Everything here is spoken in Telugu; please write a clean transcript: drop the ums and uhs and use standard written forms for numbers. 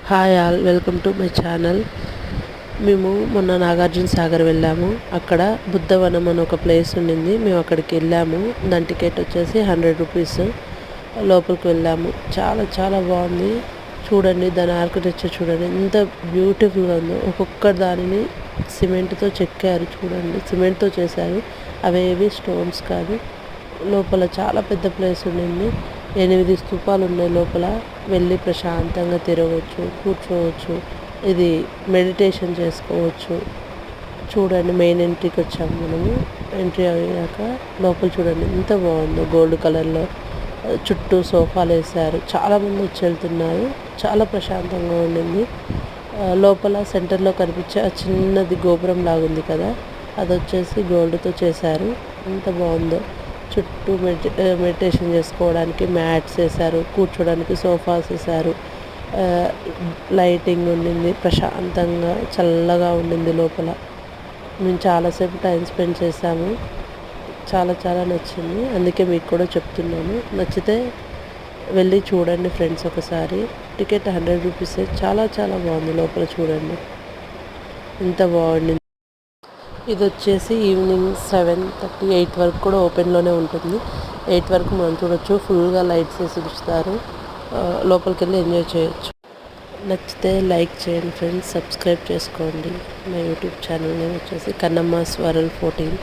Hi all, welcome to my channel. మేము మొన్న నాగార్జున సాగర్ వెళ్ళాము. అక్కడ బుద్ధవనం అని ఒక ప్లేస్ ఉండింది. మేము అక్కడికి వెళ్ళాము. దాని టికెట్ వచ్చేసి 100 రూపీస్. లోపలికి వెళ్ళాము. చాలా చాలా బాగుంది. చూడండి, దాని ఆర్కిటెక్చర్ చూడండి ఎంత బ్యూటిఫుల్గా ఉందో. ఒక్కొక్క దానిని సిమెంట్తో చెక్కారు. చూడండి, సిమెంట్తో చేశారు. అవేవి స్టోన్స్ కాదు. లోపల చాలా పెద్ద ప్లేస్ ఉండింది. 8 స్తూపాలు ఉన్నాయి లోపల. వెళ్ళి ప్రశాంతంగా తిరగవచ్చు, కూర్చోవచ్చు, ఇది మెడిటేషన్ చేసుకోవచ్చు. చూడండి, మెయిన్ ఎంట్రీకి వచ్చాము మనము. ఎంట్రీ అయ్యాక లోపల చూడండి ఎంత బాగుందో. గోల్డ్ కలర్లో చుట్టూ సోఫాలు వేశారు. చాలామంది వచ్చి వెళ్తున్నారు. చాలా ప్రశాంతంగా ఉండింది. లోపల సెంటర్లో కనిపించే ఆ చిన్నది గోపురం లాగుంది కదా, అది వచ్చేసి గోల్డ్తో చేశారు. ఎంత బాగుందో. చుట్టూ మెడిటేషన్ చేసుకోవడానికి మ్యాట్స్ వేశారు. కూర్చోడానికి సోఫాస్ వేశారు. లైటింగ్ ఉండింది. ప్రశాంతంగా చల్లగా ఉండింది లోపల. మేము చాలాసేపు టైం స్పెండ్ చేసాము. చాలా చాలా నచ్చింది. అందుకే మీకు కూడా చెప్తున్నాను, నచ్చితే వెళ్ళి చూడండి ఫ్రెండ్స్ ఒకసారి. టికెట్ 100 రూపీసే. చాలా చాలా బాగుంది. లోపల చూడండి ఎంత బాగుంది. ఇది వచ్చేసి ఈవినింగ్ 7:30, 8 వరకు కూడా ఓపెన్లోనే ఉంటుంది. 8 వరకు మనం చూడొచ్చు. ఫుల్గా లైట్స్ వేసి ఉంచుతారు. లోపలికి వెళ్ళి ఎంజాయ్ చేయొచ్చు. నచ్చితే లైక్ చేయండి ఫ్రెండ్స్, సబ్స్క్రైబ్ చేసుకోండి. నా యూట్యూబ్ ఛానల్ నేమ్ వచ్చేసి కన్నమ్మాస్ వరల్డ్ 14.